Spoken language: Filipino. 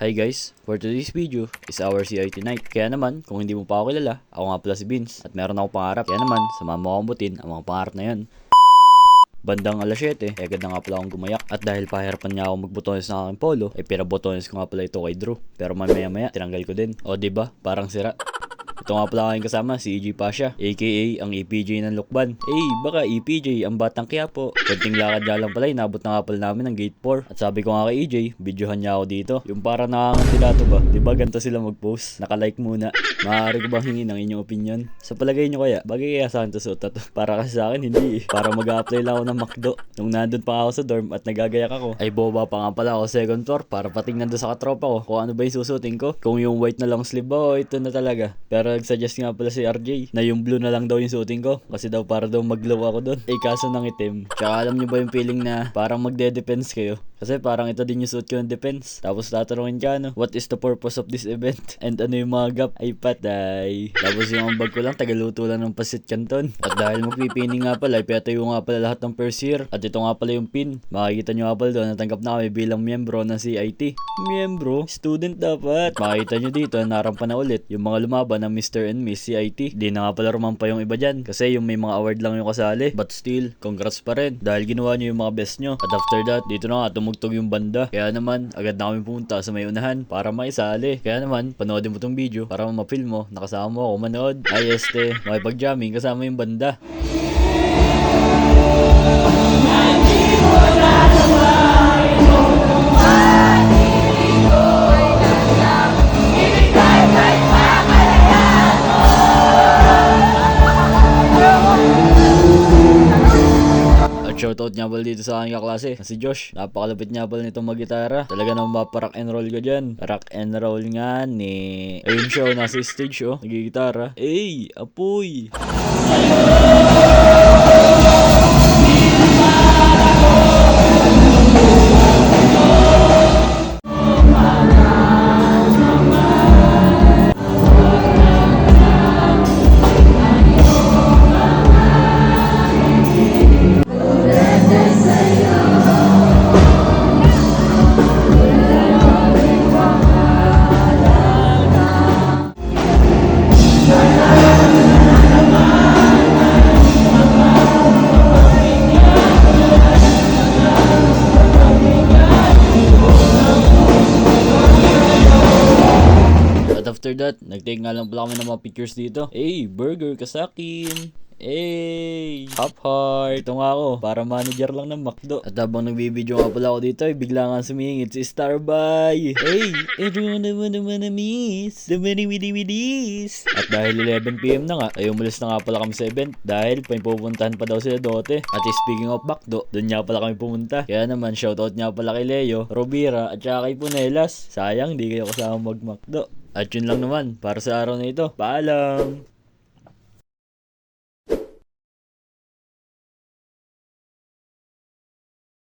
Hi guys, for today's video is our CIT night. Kaya naman, kung hindi mo pa ako kilala, ako nga pala si Vince at meron ako pangarap. Kaya naman, samahan mo akong butin ang mga pangarap na yan. Bandang alas 7, agad na nga pala akong gumayak. At dahil pahirapan niya ako magbotones ng aking polo, ay pinabotones ko nga pala ito kay Drew. Pero maya tinanggal ko din. O diba, parang sira. Ito nga pala aking kasama, si EJ Pasha, aka ang EPJ ng Lukban. Baka EPJ, ang batang Quiapo. Konting lakad nga lang pala, inabot na nga pala namin ng gate 4. At sabi ko nga kay EJ, videohan niya ako dito. Yung para nakangantilato ba? Diba ganito sila mag-post? Naka-like muna. Maaari ko bang hingin ang inyong opinion? Sa palagay nyo kaya, bagay kaya sa akin to suot to? Para kasi sa akin, hindi eh. Para mag-a-apply lang ako ng McDo. Nung nandun pa ako sa dorm at nagagayak ako, ay boba pa nga pala ako second floor para patingnan doon sa katropa ko kung ano ba yung susutin ko. Kung yung white na long sleeve ba o ito na talaga. Pero nag-suggest nga pala si RJ na yung blue na lang daw yung suotin ko kasi daw para daw mag-glow ako doon. Kaso ng itim. Tsaka alam nyo ba yung feeling na parang magde-defense kayo? Kasi parang ito din yung suit ko ng defense. Tapos tatanungin ka what is the purpose of this event? And ano yung mga gap? Ay patay. Tapos yung bag ko lang, tagaluto lang ng pasit canton. At dahil magpipining nga pala, ipatayo nga pala lahat ng first year. At ito nga pala yung pin. Makikita nyo nga pala doon, natanggap na kami bilang miyembro ng CIT. Miyembro? Student dapat. Makikita nyo dito, narampa na ulit yung mga lumaban ng Mr. and Miss CIT. Di na nga pala rumampa yung iba dyan. Kasi yung may mga award lang yung kasali. But still, congrats pa rin. Dahil ginawa nyo yung mga best nyo. At after that, dito na nga tumugtog yung banda. Kaya naman, agad na kami pumunta sa may unahan para maisali. Kaya naman, panoodin mo tong video para ma-film mo. Nakasama mo ako manood. Makipag-jamming kasama yung banda. Shoutout niya pala dito sa aking kaklase, si Josh. Napakalapit niya pala nitong mag-gitara. Talaga naman mapa-rock and roll ko dyan. Rock and roll nga ni. Ayun siya, nasa stage nagigitara. Apoy! After that, nag-take nga lang pala kami ng mga pictures dito. Burger ka sa akin. Hop heart. Ito nga ako, para manager lang ng McDo. At habang nagbibideo nga pala ako dito, bigla nga sumingit si Starbuy. Everyone naman miss. The many widis. At dahil 11 PM na nga, ay umalis na nga pala kami sa event. Dahil pupuntahan pa daw sila Dote. At speaking of McDo, doon nga pala kami pumunta. Kaya naman, shoutout nga pala kay Leo, Robira, at saka kay Punelas. Sayang, di kayo kasama mag-McDo. At yun lang naman, para sa araw na ito. Paalam!